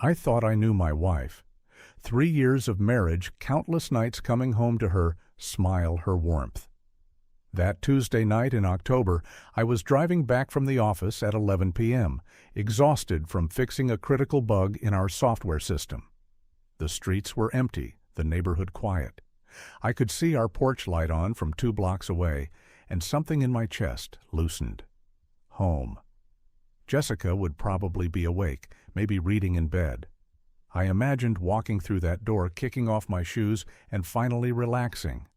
I thought I knew my wife. 3 years of marriage, countless nights coming home to her, smile her warmth. That Tuesday night in October, I was driving back from the office at 11 p.m., exhausted from fixing a critical bug in our software system. The streets were empty, the neighborhood quiet. I could see our porch light on from 2 blocks away, and something in my chest loosened. Home. Jessica would probably be awake, maybe reading in bed. I imagined walking through that door, kicking off my shoes, and finally relaxing.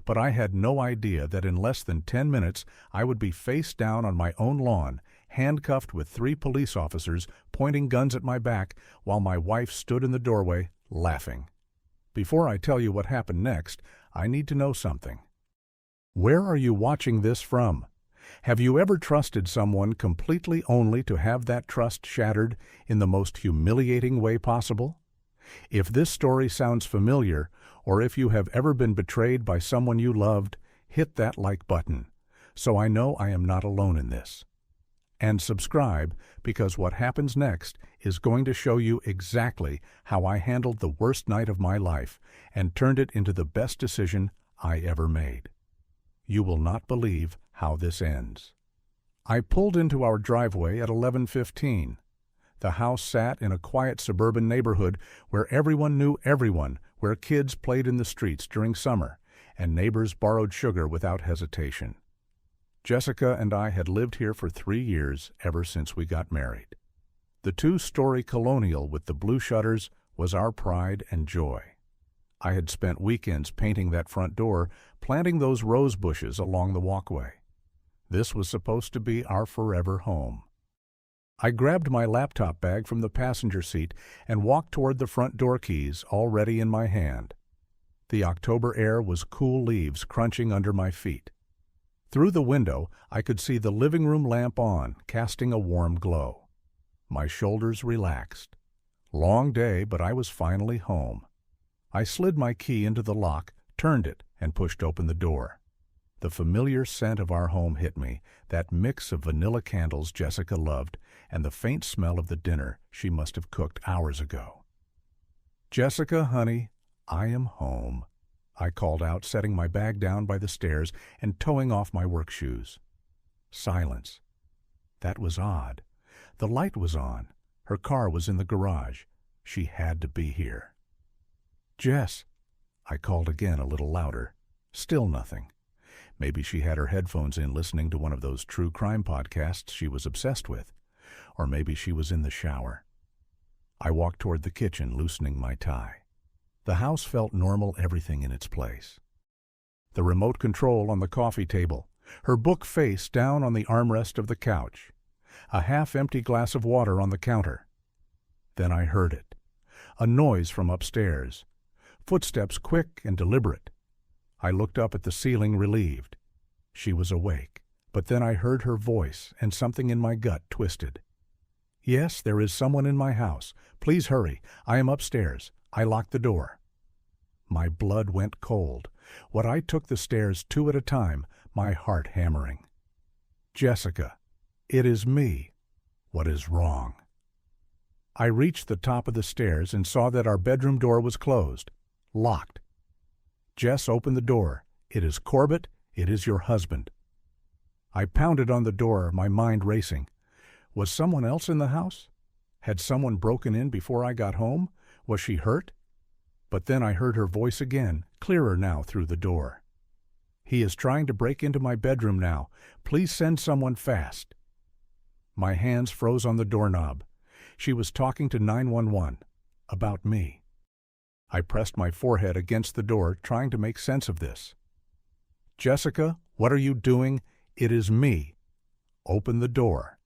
But I had no idea that in less than 10 minutes I would be face down on my own lawn, handcuffed with 3 police officers pointing guns at my back while my wife stood in the doorway, laughing. Before I tell you what happened next, I need to know something. Where are you watching this from? Have you ever trusted someone completely only to have that trust shattered in the most humiliating way possible? If this story sounds familiar, or if you have ever been betrayed by someone you loved, hit that like button, so I know I am not alone in this. And subscribe, because what happens next is going to show you exactly how I handled the worst night of my life and turned it into the best decision I ever made. You will not believe how this ends. I pulled into our driveway at 11:15. The house sat in a quiet suburban neighborhood where everyone knew everyone, where kids played in the streets during summer, and neighbors borrowed sugar without hesitation. Jessica and I had lived here for 3 years, ever since we got married. The 2-story colonial with the blue shutters was our pride and joy. I had spent weekends painting that front door, planting those rose bushes along the walkway. This was supposed to be our forever home. I grabbed my laptop bag from the passenger seat and walked toward the front door keys, already in my hand. The October air was cool leaves crunching under my feet. Through the window, I could see the living room lamp on, casting a warm glow. My shoulders relaxed. Long day, but I was finally home. I slid my key into the lock, turned it, and pushed open the door. The familiar scent of our home hit me, that mix of vanilla candles Jessica loved, and the faint smell of the dinner she must have cooked hours ago. "Jessica, honey, I am home," I called out, setting my bag down by the stairs and towing off my work shoes. Silence. That was odd. The light was on. Her car was in the garage. She had to be here. "Jess," I called again, a little louder. Still nothing. Maybe she had her headphones in listening to one of those true crime podcasts she was obsessed with. Or maybe she was in the shower. I walked toward the kitchen, loosening my tie. The house felt normal, everything in its place. The remote control on the coffee table, her book face down on the armrest of the couch, a half-empty glass of water on the counter. Then I heard it. A noise from upstairs. Footsteps quick and deliberate. I looked up at the ceiling, relieved. She was awake, but then I heard her voice, and something in my gut twisted. "Yes, there is someone in my house. Please hurry. I am upstairs. I locked the door." My blood went cold. What I took the stairs 2 at a time, my heart hammering. "Jessica, it is me. What is wrong?" I reached the top of the stairs and saw that our bedroom door was closed, locked. "Jess, open the door. It is Corbett. It is your husband." I pounded on the door, my mind racing. Was someone else in the house? Had someone broken in before I got home? Was she hurt? But then I heard her voice again, clearer now through the door. "He is trying to break into my bedroom now. Please send someone fast." My hands froze on the doorknob. She was talking to 911. About me. I pressed my forehead against the door, trying to make sense of this. "Jessica, what are you doing? It is me. Open the door."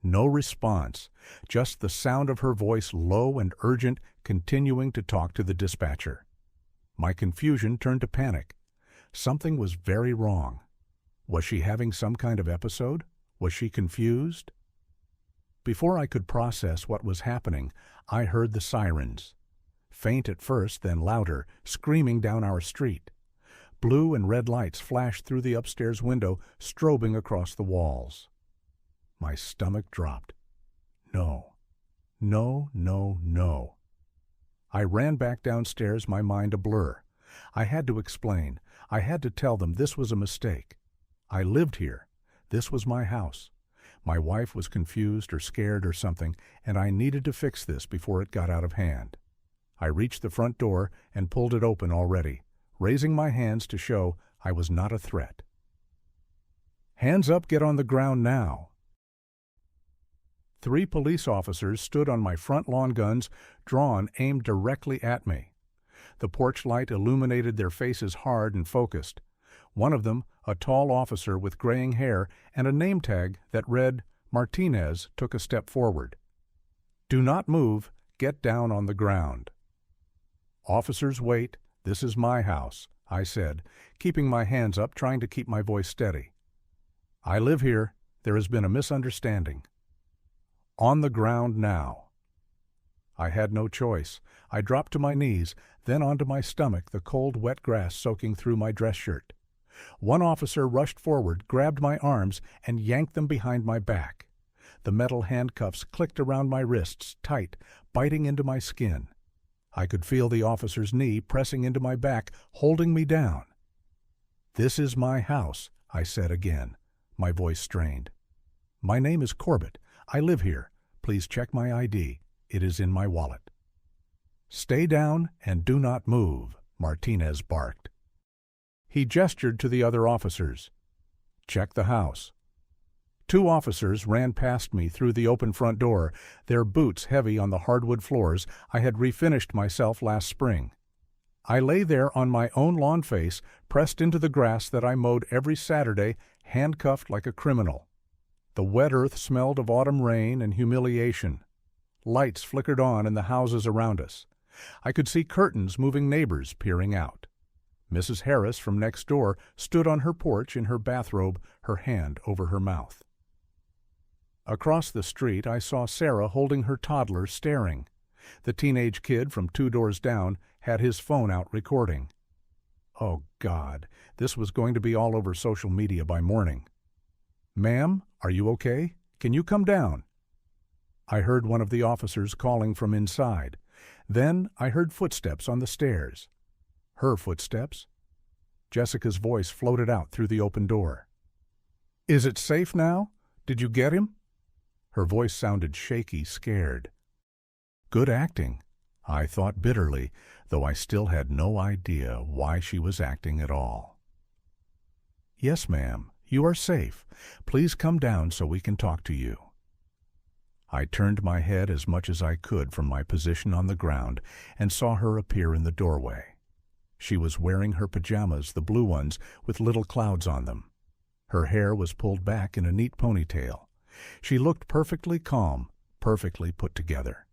No response, just the sound of her voice, low and urgent, continuing to talk to the dispatcher. My confusion turned to panic. Something was very wrong. Was she having some kind of episode? Was she confused? Before I could process what was happening, I heard the sirens. Faint at first, then louder, screaming down our street. Blue and red lights flashed through the upstairs window, strobing across the walls. My stomach dropped. No, No, no, no. I ran back downstairs, my mind a blur. I had to explain. I had to tell them this was a mistake. I lived here. This was my house. My wife was confused or scared or something, and I needed to fix this before it got out of hand. I reached the front door and pulled it open already, raising my hands to show I was not a threat. "Hands up, get on the ground now." 3 police officers stood on my front lawn, guns drawn, aimed directly at me. The porch light illuminated their faces hard and focused. One of them, a tall officer with graying hair and a name tag that read Martinez, took a step forward. "Do not move. Get down on the ground." "Officers, wait. This is my house," I said, keeping my hands up, trying to keep my voice steady. "I live here. There has been a misunderstanding. On the ground now." I had no choice. I dropped to my knees, then onto my stomach, the cold, wet grass soaking through my dress shirt. One officer rushed forward, grabbed my arms, and yanked them behind my back. The metal handcuffs clicked around my wrists, tight, biting into my skin. I could feel the officer's knee pressing into my back, holding me down. "This is my house," I said again, my voice strained. "My name is Corbett. I live here. Please check my ID. It is in my wallet." "Stay down and do not move," Martinez barked. He gestured to the other officers. "Check the house." 2 officers ran past me through the open front door, their boots heavy on the hardwood floors I had refinished myself last spring. I lay there on my own lawn face, pressed into the grass that I mowed every Saturday, handcuffed like a criminal. The wet earth smelled of autumn rain and humiliation. Lights flickered on in the houses around us. I could see curtains moving, neighbors peering out. Mrs. Harris from next door stood on her porch in her bathrobe, her hand over her mouth. Across the street I saw Sarah holding her toddler, staring. The teenage kid from 2 doors down had his phone out recording. Oh God, this was going to be all over social media by morning. "Ma'am, are you okay? Can you come down?" I heard one of the officers calling from inside. Then I heard footsteps on the stairs. Her footsteps. Jessica's voice floated out through the open door. "Is it safe now? Did you get him?" Her voice sounded shaky, scared. Good acting, I thought bitterly, though I still had no idea why she was acting at all. "Yes, ma'am, you are safe. Please come down so we can talk to you." I turned my head as much as I could from my position on the ground and saw her appear in the doorway. She was wearing her pajamas, the blue ones with little clouds on them. Her hair was pulled back in a neat ponytail. She looked perfectly calm, perfectly put together.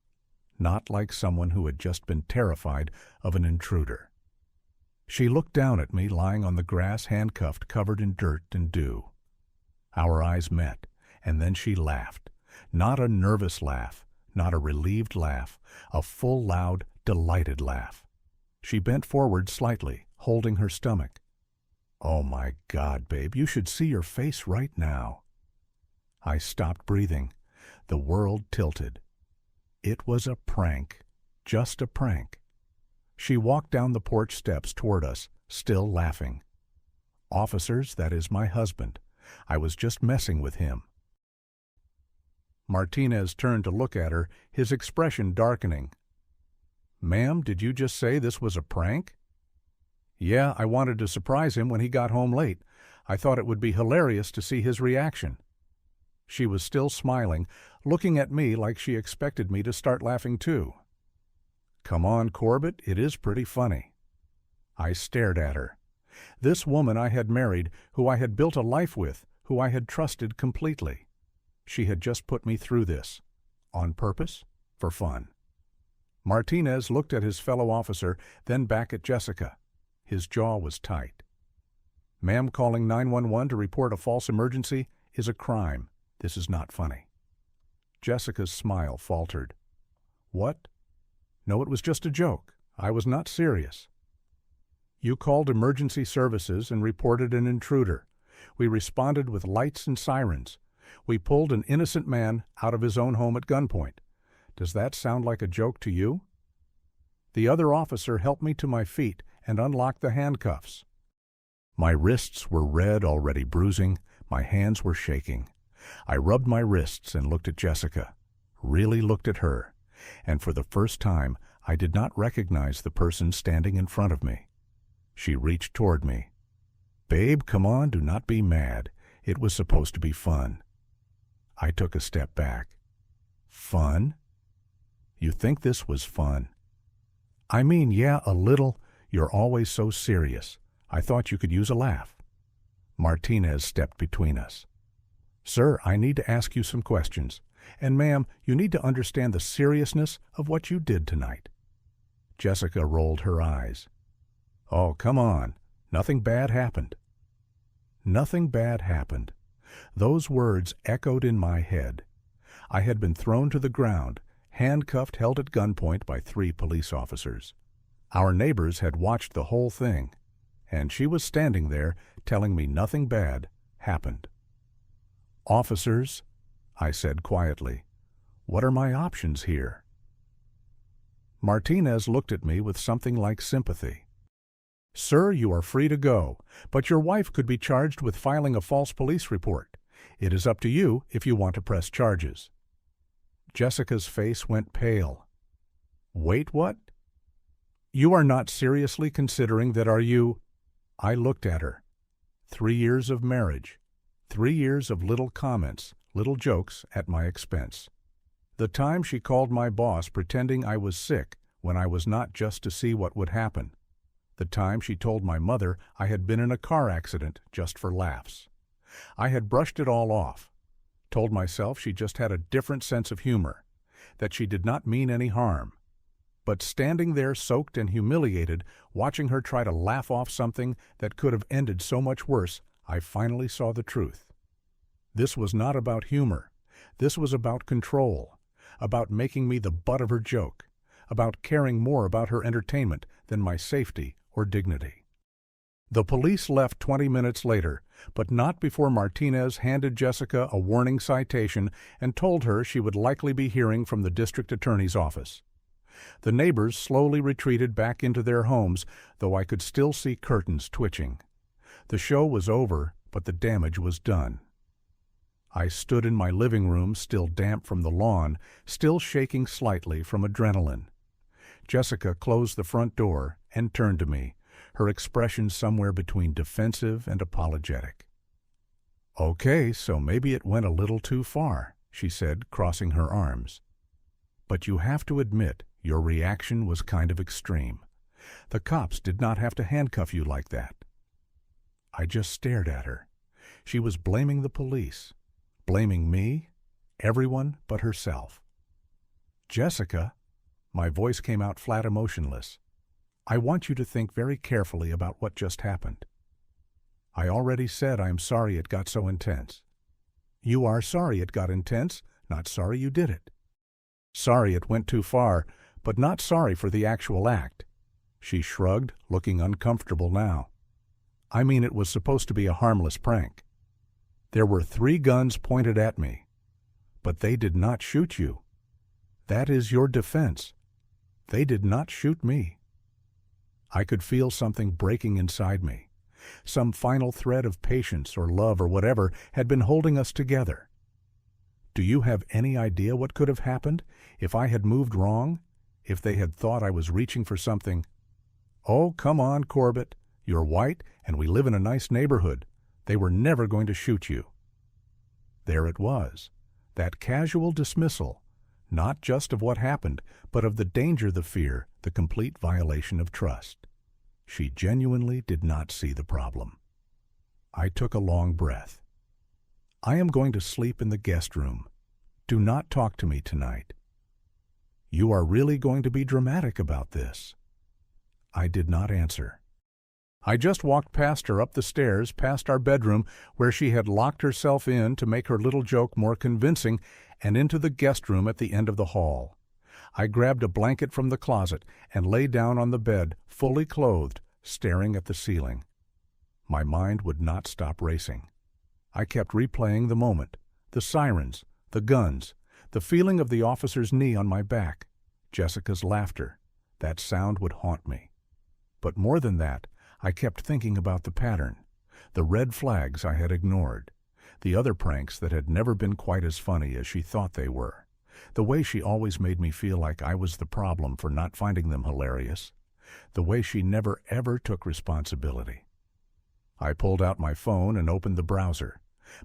Not like someone who had just been terrified of an intruder. She looked down at me, lying on the grass, handcuffed, covered in dirt and dew. Our eyes met, and then she laughed. Not a nervous laugh, not a relieved laugh, a full, loud, delighted laugh. She bent forward slightly, holding her stomach. "Oh my God, babe, you should see your face right now." I stopped breathing. The world tilted. It was a prank, just a prank. She walked down the porch steps toward us, still laughing. "Officers, that is my husband. I was just messing with him." Martinez turned to look at her, his expression darkening. "Ma'am, did you just say this was a prank?" "Yeah, I wanted to surprise him when he got home late. I thought it would be hilarious to see his reaction." She was still smiling, looking at me like she expected me to start laughing too. "Come on, Corbett, it is pretty funny." I stared at her. This woman I had married, who I had built a life with, who I had trusted completely. She had just put me through this. On purpose? For fun. Martinez looked at his fellow officer, then back at Jessica. His jaw was tight. "Ma'am, calling 911 to report a false emergency is a crime. This is not funny." Jessica's smile faltered. "What? No, it was just a joke. I was not serious." "You called emergency services and reported an intruder. We responded with lights and sirens. We pulled an innocent man out of his own home at gunpoint. Does that sound like a joke to you?" The other officer helped me to my feet and unlocked the handcuffs. My wrists were red, already bruising. My hands were shaking. I rubbed my wrists and looked at Jessica, really looked at her, and for the first time I did not recognize the person standing in front of me. She reached toward me. "Babe, come on, do not be mad. It was supposed to be fun." I took a step back. "Fun? You think this was fun?" "I mean, yeah, a little. You're always so serious. I thought you could use a laugh." Martinez stepped between us. "Sir, I need to ask you some questions. And ma'am, you need to understand the seriousness of what you did tonight." Jessica rolled her eyes. "Oh, come on. Nothing bad happened." Nothing bad happened. Those words echoed in my head. I had been thrown to the ground, handcuffed, held at gunpoint by 3 police officers. Our neighbors had watched the whole thing, and she was standing there telling me nothing bad happened. "Officers," I said quietly, "what are my options here?" Martinez looked at me with something like sympathy. "Sir, you are free to go, but your wife could be charged with filing a false police report. It is up to you if you want to press charges." Jessica's face went pale. "Wait, what? You are not seriously considering that, are you?" I looked at her. 3 years of marriage. 3 years of little comments, little jokes at my expense. The time she called my boss pretending I was sick when I was not, just to see what would happen. The time she told my mother I had been in a car accident just for laughs. I had brushed it all off, told myself she just had a different sense of humor, that she did not mean any harm. But standing there soaked and humiliated, watching her try to laugh off something that could have ended so much worse, I finally saw the truth. This was not about humor. This was about control, about making me the butt of her joke, about caring more about her entertainment than my safety or dignity. The police left 20 minutes later, but not before Martinez handed Jessica a warning citation and told her she would likely be hearing from the district attorney's office. The neighbors slowly retreated back into their homes, though I could still see curtains twitching. The show was over, but the damage was done. I stood in my living room, still damp from the lawn, still shaking slightly from adrenaline. Jessica closed the front door and turned to me, her expression somewhere between defensive and apologetic. "Okay, so maybe it went a little too far," she said, crossing her arms. "But you have to admit, your reaction was kind of extreme. The cops did not have to handcuff you like that." I just stared at her. She was blaming the police, blaming me, everyone but herself. "Jessica," my voice came out flat, emotionless, "I want you to think very carefully about what just happened. I already said I am sorry it got so intense. You are sorry it got intense, not sorry you did it. Sorry it went too far, but not sorry for the actual act." She shrugged, looking uncomfortable now. "I mean, it was supposed to be a harmless prank. There were 3 guns pointed at me, but they did not shoot you. That is your defense. They did not shoot me." I could feel something breaking inside me. Some final thread of patience or love or whatever had been holding us together. Do you have any idea what could have happened if I had moved wrong, if they had thought I was reaching for something? "Oh, come on, Corbett. You're white and we live in a nice neighborhood. They were never going to shoot you." There it was, that casual dismissal, not just of what happened, but of the danger, the fear, the complete violation of trust. She genuinely did not see the problem. I took a long breath. "I am going to sleep in the guest room. Do not talk to me tonight." "You are really going to be dramatic about this?" I did not answer. I just walked past her up the stairs, past our bedroom, where she had locked herself in to make her little joke more convincing, and into the guest room at the end of the hall. I grabbed a blanket from the closet and lay down on the bed, fully clothed, staring at the ceiling. My mind would not stop racing. I kept replaying the moment, the sirens, the guns, The feeling of the officer's knee on my back, Jessica's laughter, that sound would haunt me. But more than that, I kept thinking about the pattern, the red flags I had ignored, the other pranks that had never been quite as funny as she thought they were, the way she always made me feel like I was the problem for not finding them hilarious, the way she never ever took responsibility. I pulled out my phone and opened the browser.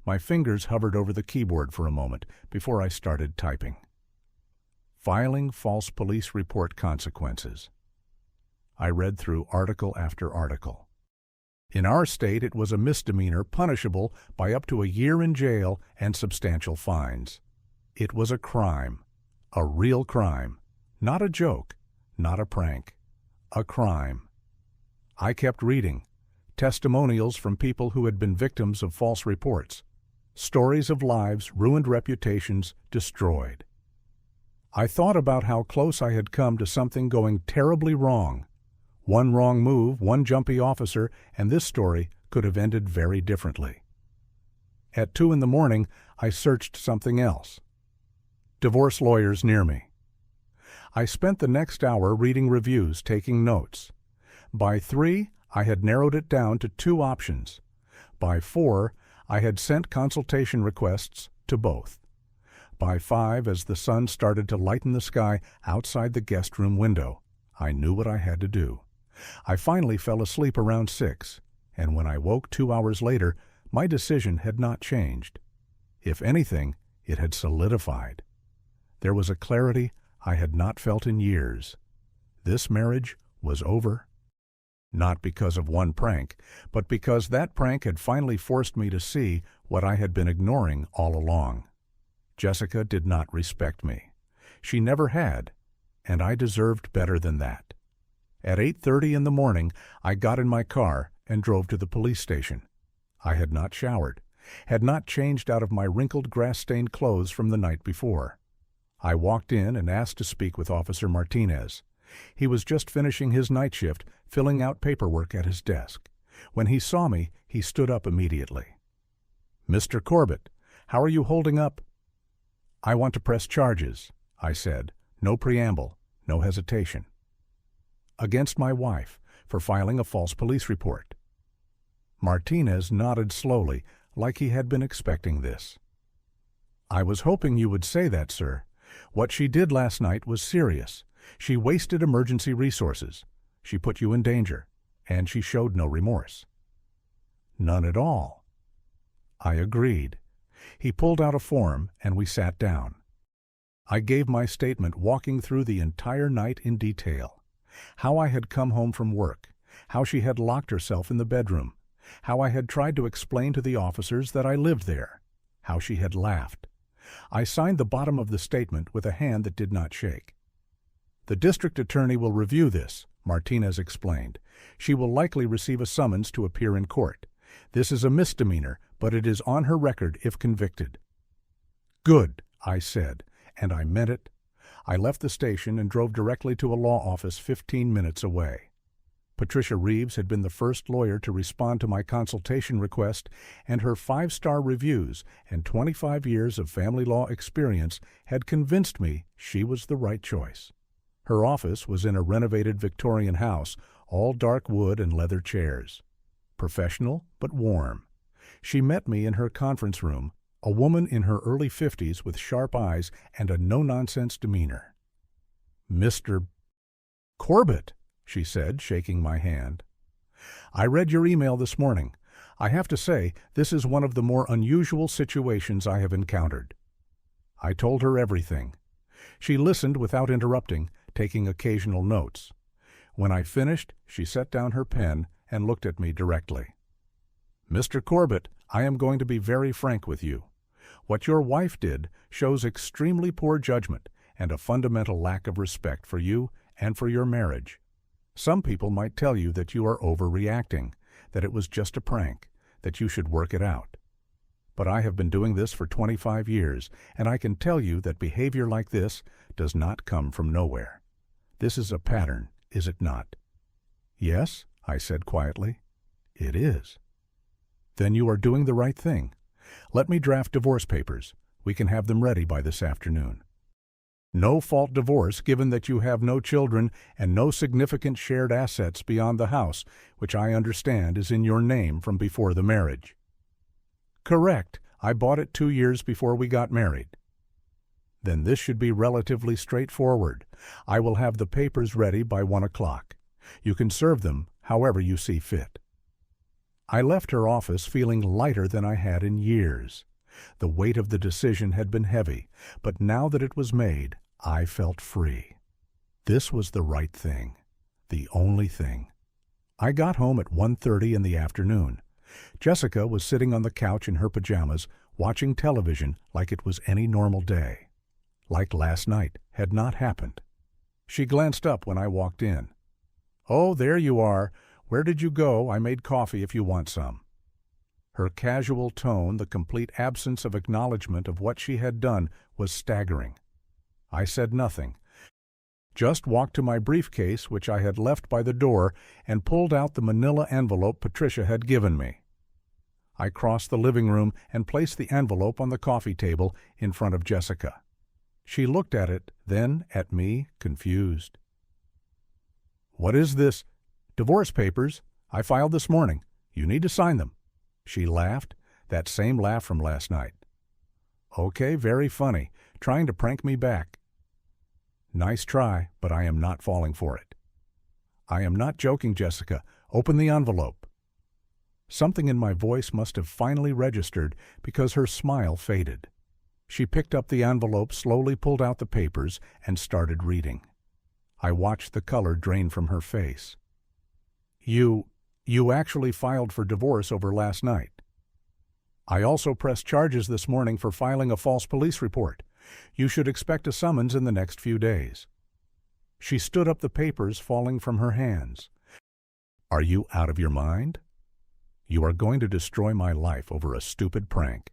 My fingers hovered over the keyboard for a moment before I started typing. Filing false police report consequences. I read through article after article. In our state, it was a misdemeanor punishable by up to a year in jail and substantial fines. It was a crime, a real crime, not a joke, not a prank, a crime. I kept reading, testimonials from people who had been victims of false reports, stories of lives, ruined reputations, destroyed. I thought about how close I had come to something going terribly wrong. One wrong move, one jumpy officer, and this story could have ended very differently. At 2 a.m, I searched something else. Divorce lawyers near me. I spent the next hour reading reviews, taking notes. By 3, I had narrowed it down to 2 options. By 4, I had sent consultation requests to both. By 5, as the sun started to lighten the sky outside the guest room window, I knew what I had to do. I finally fell asleep around 6, and when I woke 2 hours later, my decision had not changed. If anything, it had solidified. There was a clarity I had not felt in years. This marriage was over. Not because of one prank, but because that prank had finally forced me to see what I had been ignoring all along. Jessica did not respect me. She never had, and I deserved better than that. At 8:30 in the morning, I got in my car and drove to the police station. I had not showered, had not changed out of my wrinkled, grass-stained clothes from the night before. I walked in and asked to speak with Officer Martinez. He was just finishing his night shift, filling out paperwork at his desk. When he saw me, he stood up immediately. "Mr. Corbett, how are you holding up?" "I want to press charges," I said, no preamble, no hesitation. "Against my wife, for filing a false police report." Martinez nodded slowly, like he had been expecting this. "I was hoping you would say that, sir. What she did last night was serious. She wasted emergency resources. She put you in danger, and she showed no remorse." "None at all." I agreed. He pulled out a form, and we sat down. I gave my statement, walking through the entire night in detail. How I had come home from work, how she had locked herself in the bedroom, how I had tried to explain to the officers that I lived there, how she had laughed. I signed the bottom of the statement with a hand that did not shake. "The district attorney will review this," Martinez explained. "She will likely receive a summons to appear in court. This is a misdemeanor, but it is on her record if convicted." "Good," I said, and I meant it. I left the station and drove directly to a law office 15 minutes away. Patricia Reeves had been the first lawyer to respond to my consultation request, and her 5-star reviews and 25 years of family law experience had convinced me she was the right choice. Her office was in a renovated Victorian house, all dark wood and leather chairs. Professional, but warm. She met me in her conference room, a woman in her early 50s with sharp eyes and a no-nonsense demeanor. "Mr. Corbett," she said, shaking my hand. "I read your email this morning. I have to say, this is one of the more unusual situations I have encountered." I told her everything. She listened without interrupting, taking occasional notes. When I finished, she set down her pen and looked at me directly. "Mr. Corbett, I am going to be very frank with you. What your wife did shows extremely poor judgment and a fundamental lack of respect for you and for your marriage. Some people might tell you that you are overreacting, that it was just a prank, that you should work it out. But I have been doing this for 25 years, and I can tell you that behavior like this does not come from nowhere. This is a pattern, is it not?" "Yes," I said quietly. "It is." "Then you are doing the right thing. Let me draft divorce papers. We can have them ready by this afternoon. No-fault divorce given that you have no children and no significant shared assets beyond the house, which I understand is in your name from before the marriage. Correct. I bought it 2 years before we got married. Then this should be relatively straightforward. I will have the papers ready by 1 o'clock. You can serve them however you see fit. I left her office feeling lighter than I had in years. The weight of the decision had been heavy, but now that it was made, I felt free. This was the right thing, the only thing. I got home at 1:30 in the afternoon. Jessica was sitting on the couch in her pajamas, watching television like it was any normal day. Like last night had not happened. She glanced up when I walked in. "Oh, there you are. Where did you go? I made coffee if you want some." Her casual tone, the complete absence of acknowledgement of what she had done, was staggering. I said nothing, just walked to my briefcase, which I had left by the door, and pulled out the manila envelope Patricia had given me. I crossed the living room and placed the envelope on the coffee table in front of Jessica. She looked at it, then at me, confused. "What is this?" "Divorce papers. I filed this morning. You need to sign them." She laughed, that same laugh from last night. "Okay, very funny. Trying to prank me back." "Nice try, but I am not falling for it." "I am not joking, Jessica. Open the envelope." Something in my voice must have finally registered because her smile faded. She picked up the envelope, slowly pulled out the papers, and started reading. I watched the color drain from her face. You actually filed for divorce over last night. I also pressed charges this morning for filing a false police report. You should expect a summons in the next few days." She stood up, the papers falling from her hands. "Are you out of your mind? You are going to destroy my life over a stupid prank."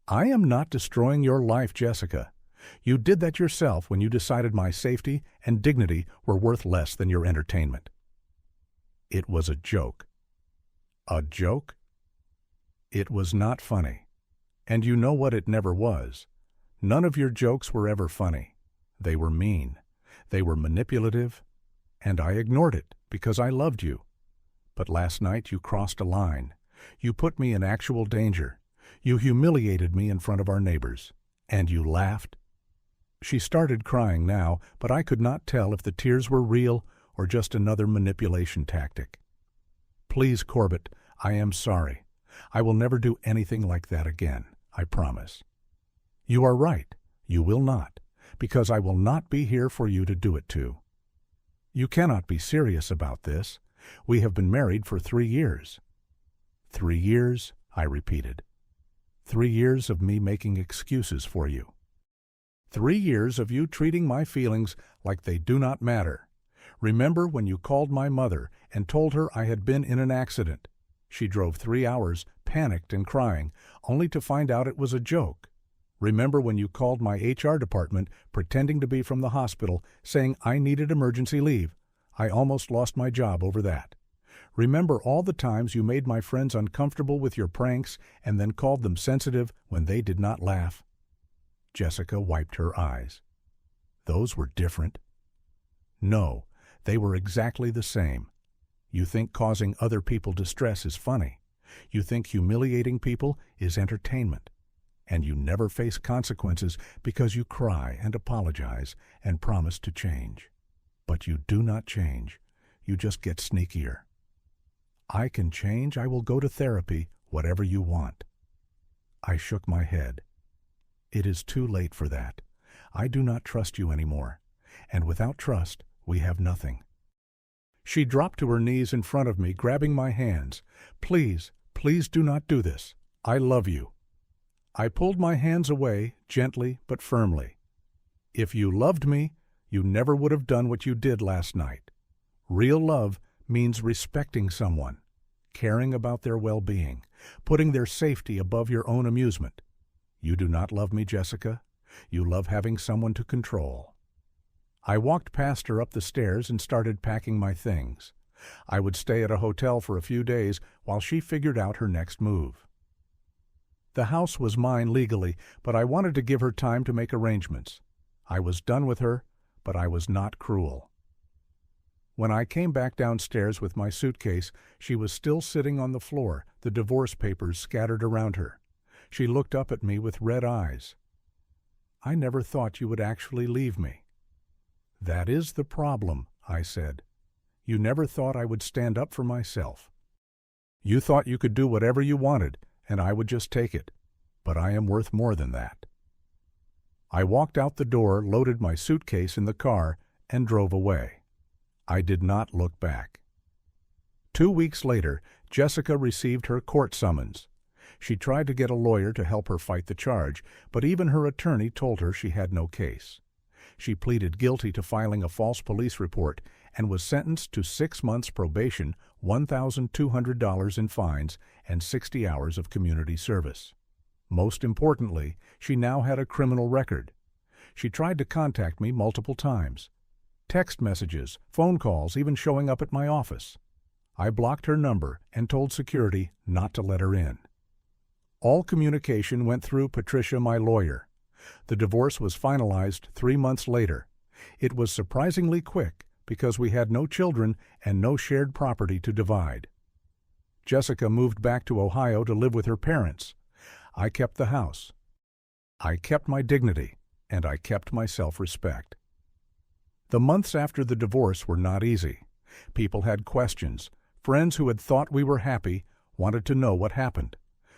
"I am not destroying your life, Jessica. You did that yourself when you decided my safety and dignity were worth less than your entertainment." It was a joke. A joke? It was not funny. And you know what, it never was. None of your jokes were ever funny. They were mean. They were manipulative. And I ignored it because I loved you. But last night you crossed a line. You put me in actual danger. You humiliated me in front of our neighbors. And you laughed. She started crying now, but I could not tell if the tears were real or just another manipulation tactic. "Please, Corbett, I am sorry. I will never do anything like that again, I promise." "You are right. You will not, because I will not be here for you to do it to." "You cannot be serious about this. We have been married for 3 years." "3 years," I repeated. 3 years of me making excuses for you. 3 years of you treating my feelings like they do not matter. Remember when you called my mother and told her I had been in an accident? She drove 3 hours, panicked and crying, only to find out it was a joke. Remember when you called my HR department, pretending to be from the hospital, saying I needed emergency leave? I almost lost my job over that. Remember all the times you made my friends uncomfortable with your pranks and then called them sensitive when they did not laugh? Jessica wiped her eyes. Those were different. No, they were exactly the same. You think causing other people distress is funny. You think humiliating people is entertainment. And you never face consequences because you cry and apologize and promise to change. But you do not change. You just get sneakier. I can change. I will go to therapy, whatever you want. I shook my head. It is too late for that. I do not trust you anymore. And without trust, we have nothing. She dropped to her knees in front of me, grabbing my hands. Please, please do not do this. I love you. I pulled my hands away, gently but firmly. If you loved me, you never would have done what you did last night. Real love means respecting someone, caring about their well-being, putting their safety above your own amusement. You do not love me, Jessica. You love having someone to control. I walked past her up the stairs and started packing my things. I would stay at a hotel for a few days while she figured out her next move. The house was mine legally, but I wanted to give her time to make arrangements. I was done with her, but I was not cruel. When I came back downstairs with my suitcase, she was still sitting on the floor, the divorce papers scattered around her. She looked up at me with red eyes. "I never thought you would actually leave me." "That is the problem," I said. "You never thought I would stand up for myself. You thought you could do whatever you wanted, and I would just take it. But I am worth more than that." I walked out the door, loaded my suitcase in the car, and drove away. I did not look back. 2 weeks later, Jessica received her court summons. She tried to get a lawyer to help her fight the charge, but even her attorney told her she had no case. She pleaded guilty to filing a false police report and was sentenced to 6 months probation, $1,200 in fines, and 60 hours of community service. Most importantly, she now had a criminal record. She tried to contact me multiple times. Text messages, phone calls, even showing up at my office. I blocked her number and told security not to let her in. All communication went through Patricia, my lawyer. The divorce was finalized 3 months later. It was surprisingly quick because we had no children and no shared property to divide. Jessica moved back to Ohio to live with her parents. I kept the house. I kept my dignity, and I kept my self-respect. The months after the divorce were not easy. People had questions. Friends who had thought we were happy wanted to know what happened.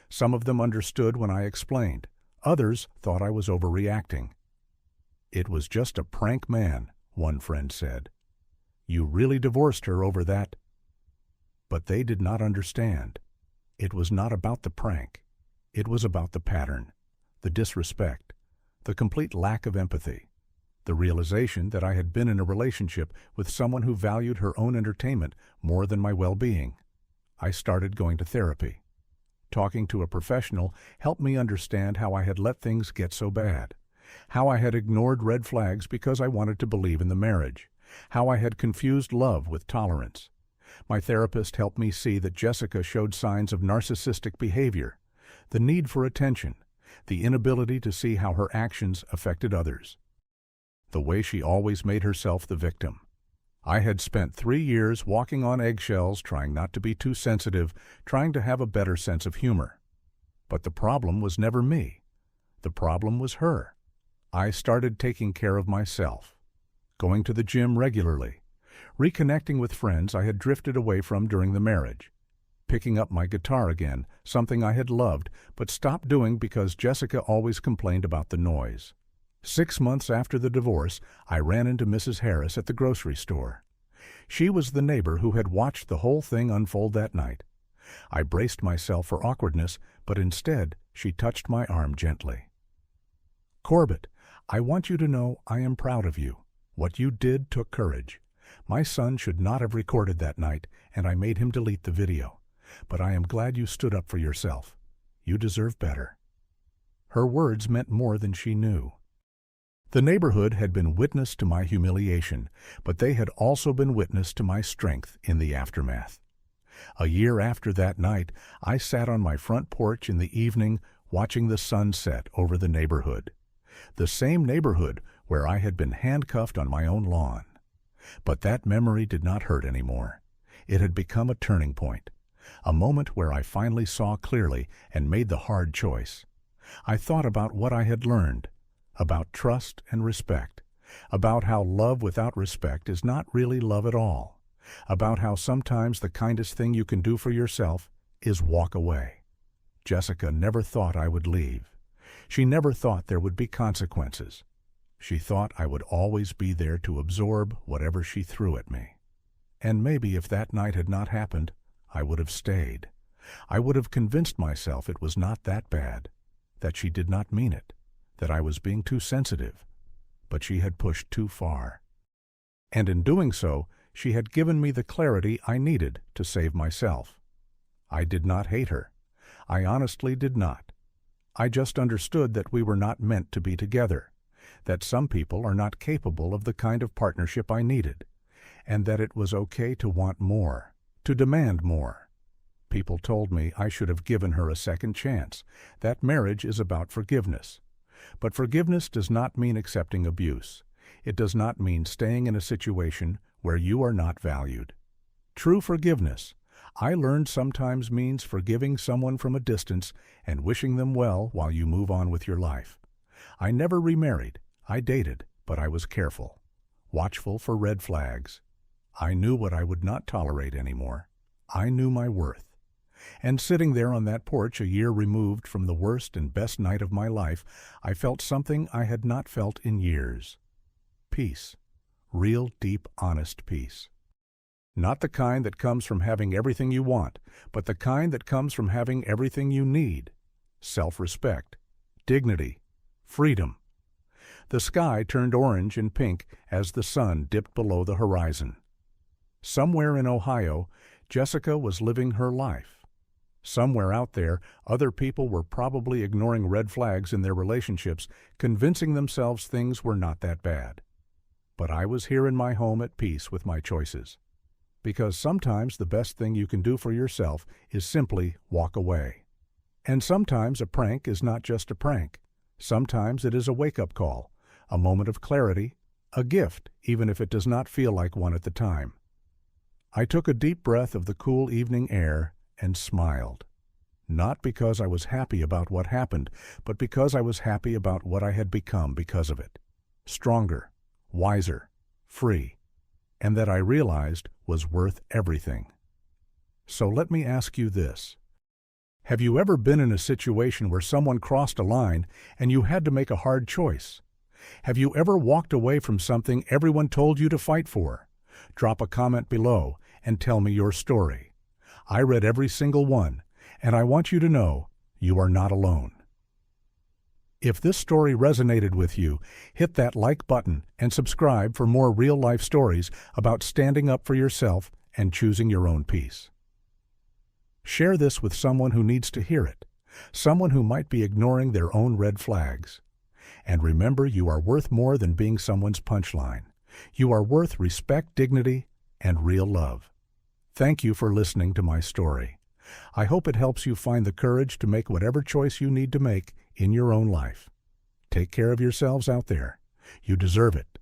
Some of them understood when I explained. Others thought I was overreacting. "It was just a prank, man," one friend said. "You really divorced her over that?" But they did not understand. It was not about the prank. It was about the pattern, the disrespect, the complete lack of empathy, the realization that I had been in a relationship with someone who valued her own entertainment more than my well-being. I started going to therapy. Talking to a professional helped me understand how I had let things get so bad, how I had ignored red flags because I wanted to believe in the marriage, how I had confused love with tolerance. My therapist helped me see that Jessica showed signs of narcissistic behavior, the need for attention, the inability to see how her actions affected others, the way she always made herself the victim. I had spent 3 years walking on eggshells, trying not to be too sensitive, trying to have a better sense of humor. But the problem was never me. The problem was her. I started taking care of myself, going to the gym regularly, reconnecting with friends I had drifted away from during the marriage, picking up my guitar again, something I had loved but stopped doing because Jessica always complained about the noise. 6 months after the divorce, I ran into Mrs. Harris at the grocery store. She was the neighbor who had watched the whole thing unfold that night. I braced myself for awkwardness, but instead she touched my arm gently. "Corbett, I want you to know I am proud of you. What you did took courage. My son should not have recorded that night, and I made him delete the video. But I am glad you stood up for yourself. You deserve better." Her words meant more than she knew. The neighborhood had been witness to my humiliation, but they had also been witness to my strength in the aftermath. A year after that night, I sat on my front porch in the evening watching the sun set over the neighborhood. The same neighborhood where I had been handcuffed on my own lawn. But that memory did not hurt anymore. It had become a turning point, a moment where I finally saw clearly and made the hard choice. I thought about what I had learned, about trust and respect, about how love without respect is not really love at all, about how sometimes the kindest thing you can do for yourself is walk away. Jessica never thought I would leave. She never thought there would be consequences. She thought I would always be there to absorb whatever she threw at me. And maybe if that night had not happened, I would have stayed. I would have convinced myself it was not that bad, that she did not mean it, that I was being too sensitive, but she had pushed too far. And in doing so, she had given me the clarity I needed to save myself. I did not hate her. I honestly did not. I just understood that we were not meant to be together, that some people are not capable of the kind of partnership I needed, and that it was okay to want more, to demand more. People told me I should have given her a second chance. That marriage is about forgiveness. But forgiveness does not mean accepting abuse. It does not mean staying in a situation where you are not valued. True forgiveness, I learned, sometimes means forgiving someone from a distance and wishing them well while you move on with your life. I never remarried. I dated, but I was careful, watchful for red flags. I knew what I would not tolerate anymore. I knew my worth. And sitting there on that porch a year removed from the worst and best night of my life, I felt something I had not felt in years. Peace. Real, deep, honest peace. Not the kind that comes from having everything you want, but the kind that comes from having everything you need. Self-respect, dignity, freedom. The sky turned orange and pink as the sun dipped below the horizon. Somewhere in Ohio, Jessica was living her life. Somewhere out there, other people were probably ignoring red flags in their relationships, convincing themselves things were not that bad. But I was here in my home at peace with my choices. Because sometimes the best thing you can do for yourself is simply walk away. And sometimes a prank is not just a prank. Sometimes it is a wake-up call, a moment of clarity, a gift, even if it does not feel like one at the time. I took a deep breath of the cool evening air and smiled. Not because I was happy about what happened, but because I was happy about what I had become because of it. Stronger, wiser, free, and that I realized was worth everything. So let me ask you this. Have you ever been in a situation where someone crossed a line and you had to make a hard choice? Have you ever walked away from something everyone told you to fight for? Drop a comment below and tell me your story. I read every single one, and I want you to know you are not alone. If this story resonated with you, hit that like button and subscribe for more real-life stories about standing up for yourself and choosing your own peace. Share this with someone who needs to hear it, someone who might be ignoring their own red flags. And remember, you are worth more than being someone's punchline. You are worth respect, dignity, and real love. Thank you for listening to my story. I hope it helps you find the courage to make whatever choice you need to make in your own life. Take care of yourselves out there. You deserve it.